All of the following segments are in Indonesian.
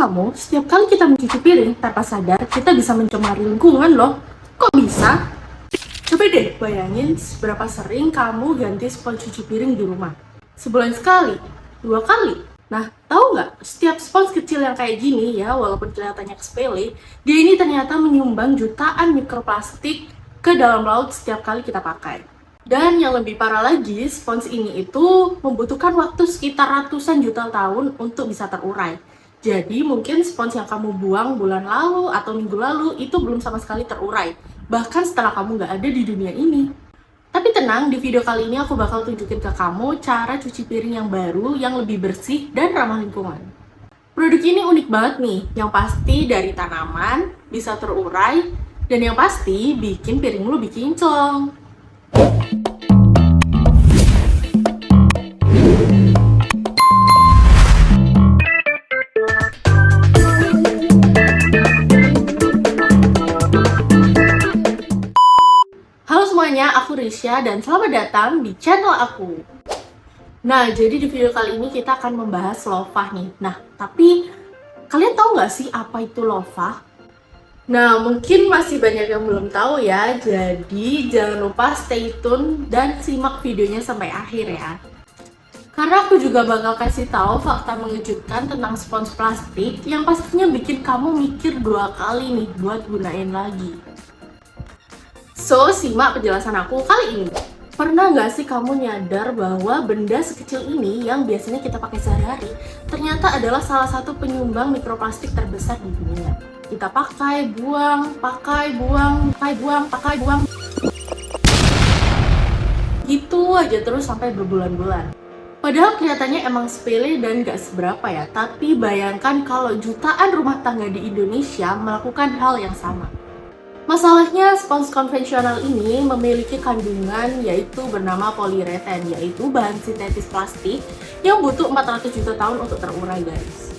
kamu, setiap kali kita mencuci piring tanpa sadar, kita bisa mencemari lingkungan loh. Kok bisa? Coba deh bayangin seberapa sering kamu ganti spons cuci piring di rumah. Sebulan sekali? 2 kali? Nah, tahu nggak? Setiap spons kecil yang kayak gini ya, walaupun kelihatannya sepele, dia ini ternyata menyumbang jutaan mikroplastik ke dalam laut setiap kali kita pakai. Dan yang lebih parah lagi, spons ini itu membutuhkan waktu sekitar ratusan juta tahun untuk bisa terurai. Jadi mungkin spons yang kamu buang bulan lalu atau minggu lalu itu belum sama sekali terurai. Bahkan setelah kamu nggak ada di dunia ini. Tapi tenang, di video kali ini aku bakal tunjukin ke kamu cara cuci piring yang baru, yang lebih bersih dan ramah lingkungan. Produk ini unik banget nih, yang pasti dari tanaman, bisa terurai, dan yang pasti bikin piring lu lebih kinclong. Halo semuanya, aku Risha dan selamat datang di channel aku. Nah, jadi di video kali ini kita akan membahas loofah nih. Nah, tapi kalian tahu nggak sih apa itu loofah? Nah, mungkin masih banyak yang belum tahu ya, jadi jangan lupa stay tune dan simak videonya sampai akhir ya. Karena aku juga bakal kasih tahu fakta mengejutkan tentang spons plastik yang pastinya bikin kamu mikir 2 kali nih buat gunain lagi. So, simak penjelasan aku kali ini. Pernah nggak sih kamu nyadar bahwa benda sekecil ini yang biasanya kita pakai sehari-hari ternyata adalah salah satu penyumbang mikroplastik terbesar di dunia? Kita pakai, buang, pakai, buang, pakai, buang, pakai, buang. Gitu aja terus sampai berbulan-bulan. Padahal kelihatannya emang sepele dan gak seberapa ya, tapi bayangkan kalau jutaan rumah tangga di Indonesia melakukan hal yang sama. Masalahnya, spons konvensional ini memiliki kandungan yaitu bernama poliureten, yaitu bahan sintetis plastik yang butuh 400 juta tahun untuk terurai, guys.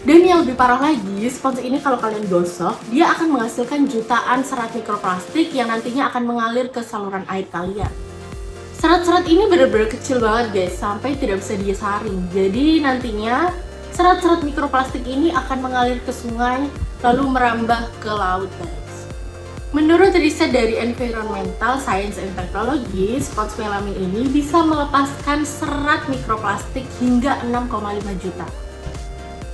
Dan yang lebih parah lagi, spons ini kalau kalian gosok, dia akan menghasilkan jutaan serat mikroplastik yang nantinya akan mengalir ke saluran air kalian. Serat-serat ini benar-benar kecil banget guys, sampai tidak bisa disaring. Jadi nantinya serat-serat mikroplastik ini akan mengalir ke sungai, lalu merambah ke laut guys. Menurut riset dari Environmental Science and Technology, spons melamin ini bisa melepaskan serat mikroplastik hingga 6,5 juta.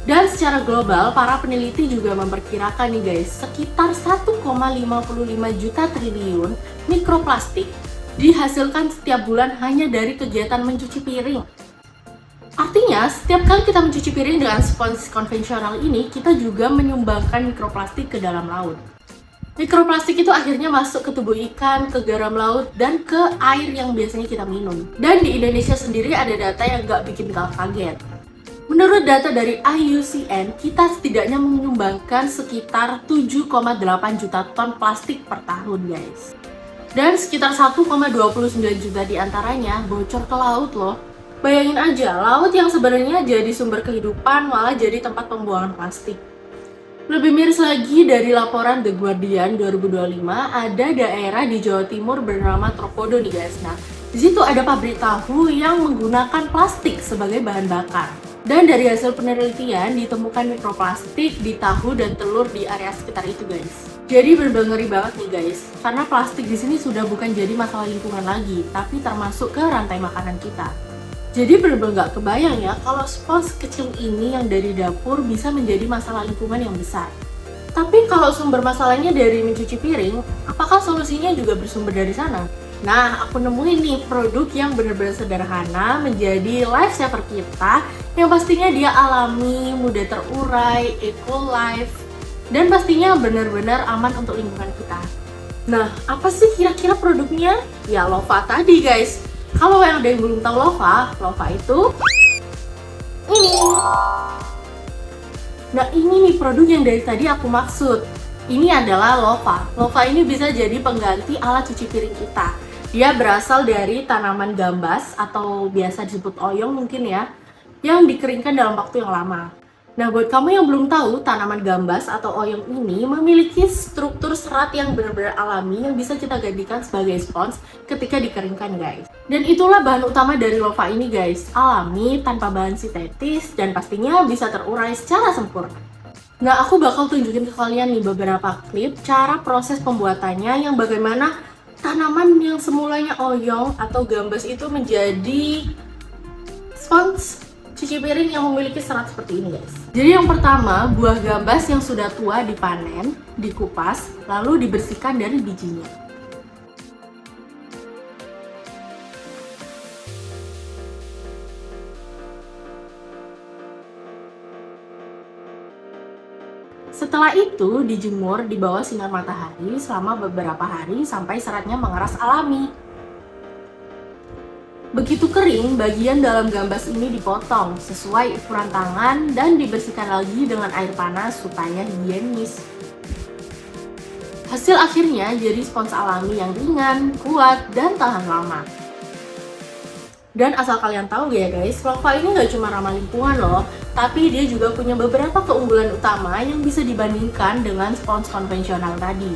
Dan secara global, para peneliti juga memperkirakan nih guys, sekitar 1,55 juta triliun mikroplastik dihasilkan setiap bulan hanya dari kegiatan mencuci piring. Artinya, setiap kali kita mencuci piring dengan spons konvensional ini, kita juga menyumbangkan mikroplastik ke dalam laut. Mikroplastik itu akhirnya masuk ke tubuh ikan, ke garam laut, dan ke air yang biasanya kita minum. Dan di Indonesia sendiri ada data yang gak bikin kaget. Menurut data dari IUCN, kita setidaknya menyumbangkan sekitar 7,8 juta ton plastik per tahun guys. Dan sekitar 1,29 juta diantaranya bocor ke laut loh. Bayangin aja, laut yang sebenarnya jadi sumber kehidupan malah jadi tempat pembuangan plastik. Lebih miris lagi, dari laporan The Guardian 2025, ada daerah di Jawa Timur bernama Tropodo nih guys. Nah, di situ ada pabrik tahu yang menggunakan plastik sebagai bahan bakar. Dan dari hasil penelitian ditemukan mikroplastik di tahu dan telur di area sekitar itu guys. Jadi bener-bener ngeri banget nih guys, karena plastik di sini sudah bukan jadi masalah lingkungan lagi, tapi termasuk ke rantai makanan kita. Jadi bener-bener gak kebayang ya kalau spons kecil ini yang dari dapur bisa menjadi masalah lingkungan yang besar. Tapi kalau sumber masalahnya dari mencuci piring, apakah solusinya juga bersumber dari sana? Nah, aku nemuin nih produk yang benar-benar sederhana menjadi lifesaver kita, yang pastinya dia alami, mudah terurai, eco life, dan pastinya benar-benar aman untuk lingkungan kita. Nah, apa sih kira-kira produknya? Ya loofah tadi guys. Kalau yang ada yang belum tahu loofah itu ini. Nah, ini nih produk yang dari tadi aku maksud. Ini adalah loofah. Loofah ini bisa jadi pengganti alat cuci piring kita. Dia berasal dari tanaman gambas atau biasa disebut oyong mungkin ya, yang dikeringkan dalam waktu yang lama. Nah, buat kamu yang belum tahu, tanaman gambas atau oyong ini memiliki struktur serat yang benar-benar alami yang bisa kita gantikan sebagai spons ketika dikeringkan guys. Dan itulah bahan utama dari loofah ini guys, alami, tanpa bahan sintetis, dan pastinya bisa terurai secara sempurna. Nah, aku bakal tunjukin ke kalian nih beberapa klip cara proses pembuatannya, yang bagaimana tanaman yang semulanya oyong atau gambas itu menjadi spons cuci piring yang memiliki serat seperti ini, guys. Jadi yang pertama, buah gambas yang sudah tua dipanen, dikupas, lalu dibersihkan dari bijinya. Setelah itu dijemur di bawah sinar matahari selama beberapa hari sampai seratnya mengeras alami. Begitu kering, bagian dalam gambas ini dipotong sesuai ukuran tangan dan dibersihkan lagi dengan air panas supaya higienis. Hasil akhirnya jadi spons alami yang ringan, kuat, dan tahan lama. Dan asal kalian tahu ya guys, Lova ini nggak cuma ramah lingkungan loh, tapi dia juga punya beberapa keunggulan utama yang bisa dibandingkan dengan spons konvensional tadi.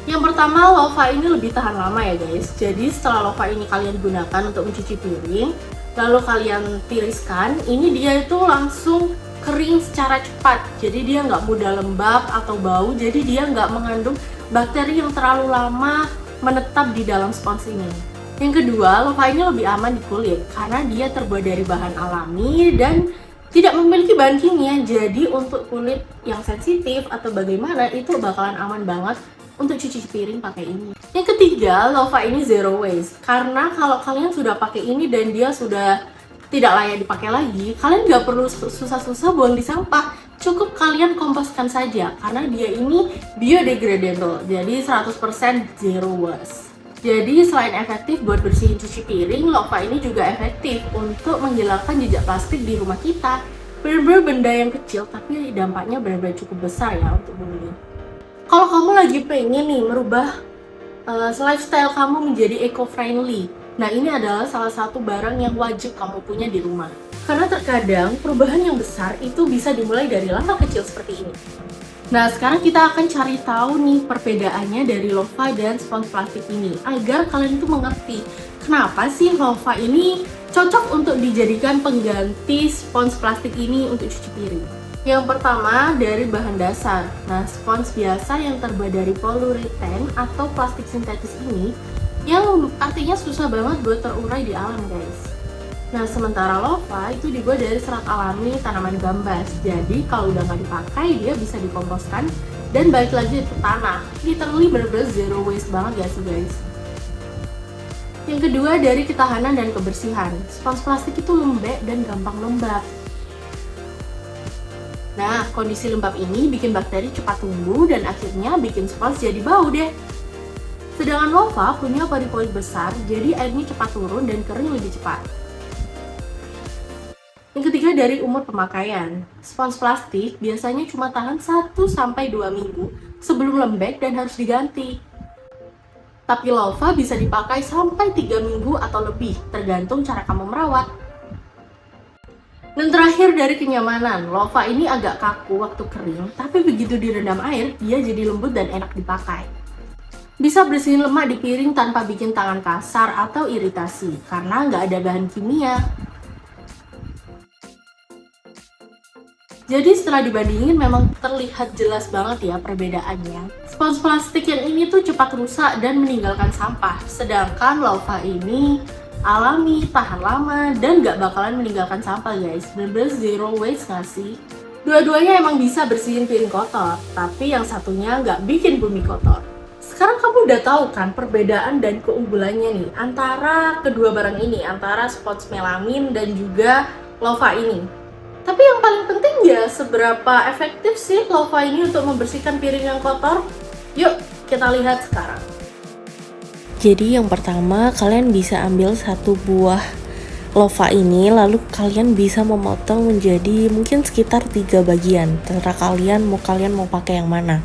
Yang pertama, Lova ini lebih tahan lama ya guys. Jadi setelah Lova ini kalian gunakan untuk mencuci piring, lalu kalian tiriskan, ini dia itu langsung kering secara cepat. Jadi dia nggak mudah lembab atau bau, jadi dia nggak mengandung bakteri yang terlalu lama menetap di dalam spons ini. Yang kedua, Lova ini lebih aman di kulit karena dia terbuat dari bahan alami dan tidak memiliki bahan kimia. Jadi untuk kulit yang sensitif atau bagaimana itu bakalan aman banget untuk cuci piring pakai ini. Yang ketiga, Lova ini zero waste karena kalau kalian sudah pakai ini dan dia sudah tidak layak dipakai lagi, kalian nggak perlu susah-susah buang di sampah. Cukup kalian komposkan saja karena dia ini biodegradable. Jadi 100% zero waste. Jadi selain efektif buat bersihin cuci piring, Lova ini juga efektif untuk menghilangkan jejak plastik di rumah kita. Bener-bener benda yang kecil tapi dampaknya benar-benar cukup besar ya untuk bumi. Kalau kamu lagi pengen nih merubah lifestyle kamu menjadi eco-friendly, nah ini adalah salah satu barang yang wajib kamu punya di rumah. Karena terkadang perubahan yang besar itu bisa dimulai dari langkah kecil seperti ini. Nah, sekarang kita akan cari tahu nih perbedaannya dari Lova dan spons plastik ini agar kalian itu mengerti kenapa sih Lova ini cocok untuk dijadikan pengganti spons plastik ini untuk cuci piring. Yang pertama dari bahan dasar. Nah, spons biasa yang terbuat dari polyurethane atau plastik sintetis ini yang artinya susah banget buat terurai di alam, guys. Nah, sementara Lova itu dibuat dari serat alami tanaman gambas. Jadi kalau udah nggak dipakai, dia bisa dikomposkan dan balik lagi ke tanah. Literally bener-bener zero waste banget ya sih guys. Yang kedua dari ketahanan dan kebersihan. Spons plastik itu lembek dan gampang lembab. Nah, kondisi lembab ini bikin bakteri cepat tumbuh dan akhirnya bikin spons jadi bau deh. Sedangkan Lova punya pori-pori besar, jadi airnya cepat turun dan kering lebih cepat. Yang ketiga dari umur pemakaian. Spons plastik biasanya cuma tahan 1-2 minggu sebelum lembek dan harus diganti. Tapi Lova bisa dipakai sampai 3 minggu atau lebih, tergantung cara kamu merawat. Dan terakhir dari kenyamanan, Lova ini agak kaku waktu kering, tapi begitu direndam air, dia jadi lembut dan enak dipakai. Bisa bersihin lemak di piring tanpa bikin tangan kasar atau iritasi, karena nggak ada bahan kimia. Jadi setelah dibandingin memang terlihat jelas banget ya perbedaannya. Spons plastik yang ini tuh cepat rusak dan meninggalkan sampah. Sedangkan Lova ini alami, tahan lama, dan gak bakalan meninggalkan sampah guys. Bener-bener zero waste gak sih? Dua-duanya emang bisa bersihin piring kotor, tapi yang satunya gak bikin bumi kotor. Sekarang kamu udah tahu kan perbedaan dan keunggulannya nih antara kedua barang ini, antara spons melamin dan juga Lova ini. Tapi yang paling penting ya, seberapa efektif sih Lova ini untuk membersihkan piring yang kotor? Yuk, kita lihat sekarang. Jadi yang pertama, kalian bisa ambil satu buah Lova ini, lalu kalian bisa memotong menjadi mungkin sekitar 3 bagian. Terserah kalian mau pakai yang mana.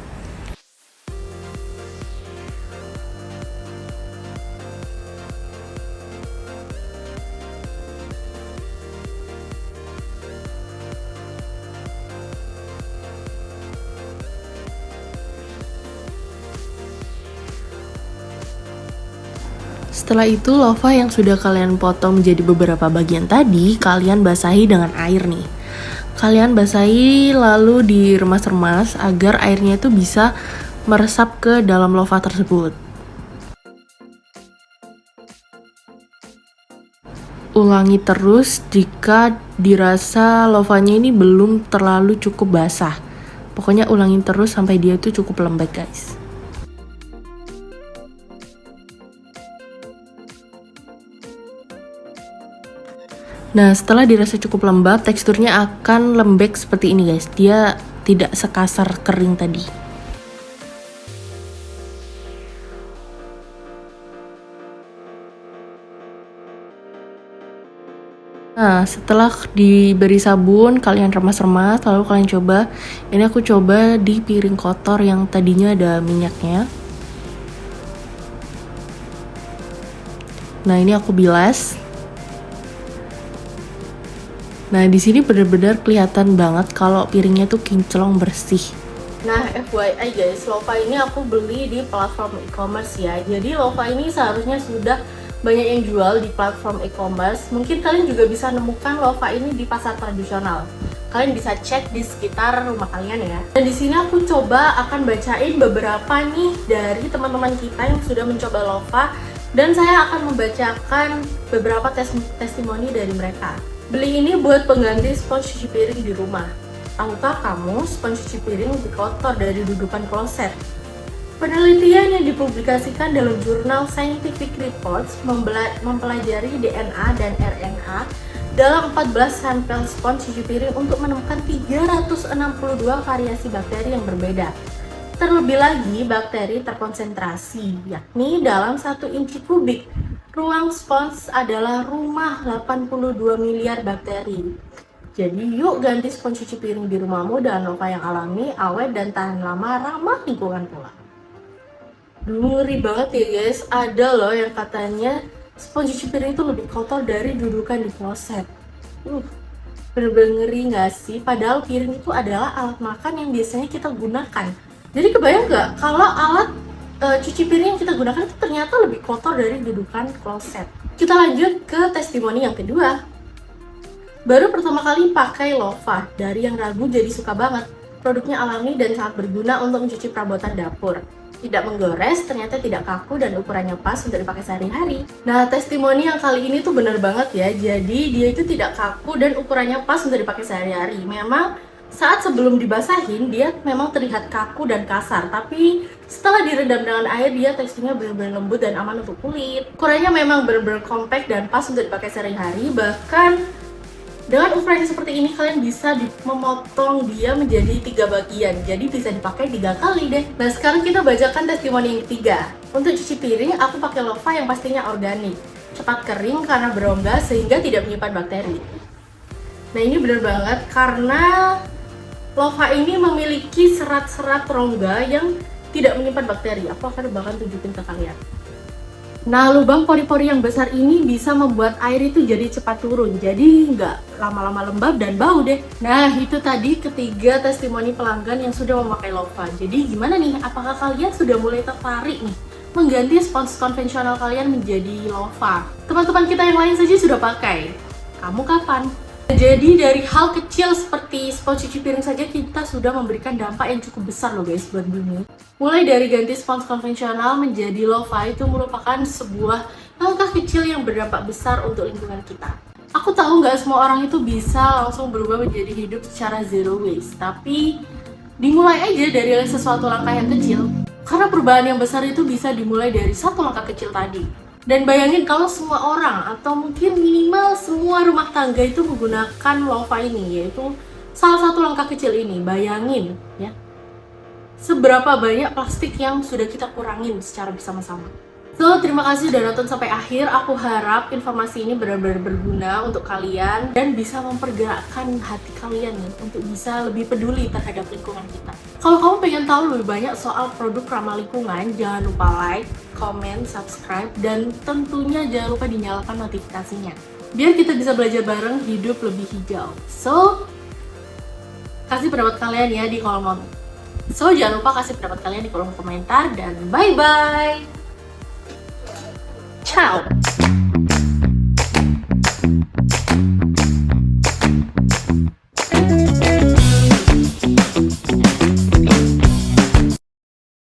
Setelah itu, Lova yang sudah kalian potong menjadi beberapa bagian tadi, kalian basahi dengan air nih. Kalian basahi lalu diremas-remas agar airnya itu bisa meresap ke dalam lova tersebut. Ulangi terus jika dirasa lovanya ini belum terlalu cukup basah. Pokoknya ulangin terus sampai dia itu cukup lembek, guys. Nah, setelah dirasa cukup lembab, teksturnya akan lembek seperti ini, guys. Dia tidak sekasar kering tadi. Nah, setelah diberi sabun, kalian remas-remas, lalu kalian coba. Ini aku coba di piring kotor yang tadinya ada minyaknya. Nah, ini aku bilas. Nah, di sini benar-benar kelihatan banget kalau piringnya tuh kinclong bersih. Nah, FYI guys, Lova ini aku beli di platform e-commerce ya. Jadi Lova ini seharusnya sudah banyak yang jual di platform e-commerce. Mungkin kalian juga bisa nemukan Lova ini di pasar tradisional. Kalian bisa cek di sekitar rumah kalian ya. Dan di sini aku coba akan bacain beberapa nih dari teman-teman kita yang sudah mencoba Lova, dan saya akan membacakan beberapa testimoni dari mereka. Beli ini buat pengganti spons cuci piring di rumah. Tahukah kamu, spons cuci piring lebih kotor dari dudukan kloset? Penelitian yang dipublikasikan dalam jurnal Scientific Reports mempelajari DNA dan RNA dalam 14 sampel spons cuci piring untuk menemukan 362 variasi bakteri yang berbeda. Terlebih lagi, bakteri terkonsentrasi, yakni dalam 1 inci kubik. Ruang spons adalah rumah 82 miliar bakteri. Jadi yuk ganti spons cuci piring di rumahmu dengan Lova yang alami, awet, dan tahan lama, ramah lingkungan pula. Ngeri banget ya guys, ada loh yang katanya spons cuci piring itu lebih kotor dari dudukan di kloset. Bener-bener ngeri gak sih? Padahal piring itu adalah alat makan yang biasanya kita gunakan. Jadi kebayang gak kalau alat cuci piring yang kita gunakan itu ternyata lebih kotor dari dudukan kloset. Kita lanjut ke testimoni yang kedua. Baru pertama kali pakai Lova, dari yang ragu jadi suka banget. Produknya alami dan sangat berguna untuk mencuci perabotan dapur. Tidak menggores, ternyata tidak kaku dan ukurannya pas untuk dipakai sehari-hari. Nah, testimoni yang kali ini tuh bener banget ya. Jadi dia itu tidak kaku dan ukurannya pas untuk dipakai sehari-hari. Memang saat sebelum dibasahin dia memang terlihat kaku dan kasar, tapi setelah direndam dengan air dia teksturnya benar-benar lembut dan aman untuk kulit. Ukurannya memang benar-benar compact dan pas untuk dipakai sehari-hari. Bahkan dengan ukuran seperti ini kalian bisa memotong dia menjadi 3 bagian, jadi bisa dipakai 3 kali deh. Nah, sekarang kita bacakan testimoni yang ketiga. Untuk cuci piring aku pakai Lova yang pastinya organik, cepat kering karena berongga sehingga tidak menyimpan bakteri. Nah, ini benar banget karena Lova ini memiliki serat-serat rongga yang tidak menyimpan bakteri. Aku akan bahkan tunjukin ke kalian. Nah, lubang pori-pori yang besar ini bisa membuat air itu jadi cepat turun, jadi nggak lama-lama lembab dan bau deh. Nah, itu tadi ketiga testimoni pelanggan yang sudah memakai Lova. Jadi gimana nih, apakah kalian sudah mulai tertarik nih mengganti spons konvensional kalian menjadi Lova? Teman-teman kita yang lain saja sudah pakai. Kamu kapan? Jadi dari hal kecil seperti spons cuci piring saja kita sudah memberikan dampak yang cukup besar loh guys buat bumi. Mulai dari ganti spons konvensional menjadi Lova itu merupakan sebuah langkah kecil yang berdampak besar untuk lingkungan kita. Aku tahu nggak semua orang itu bisa langsung berubah menjadi hidup secara zero waste, tapi dimulai aja dari sesuatu langkah yang kecil. Karena perubahan yang besar itu bisa dimulai dari satu langkah kecil tadi. Dan bayangin kalau semua orang atau mungkin minimal semua rumah tangga itu menggunakan Lova ini, yaitu salah satu langkah kecil ini. Bayangin ya, seberapa banyak plastik yang sudah kita kurangin secara bersama-sama. So, terima kasih udah nonton sampai akhir. Aku harap informasi ini benar-benar berguna untuk kalian dan bisa mempergerakkan hati kalian nih untuk bisa lebih peduli terhadap lingkungan kita. Kalau kamu pengen tahu lebih banyak soal produk ramah lingkungan, jangan lupa like, comment, subscribe, dan tentunya jangan lupa dinyalakan notifikasinya. Biar kita bisa belajar bareng hidup lebih hijau. So, kasih pendapat kalian ya di kolom. Jangan lupa kasih pendapat kalian di kolom komentar dan bye-bye! Ciao!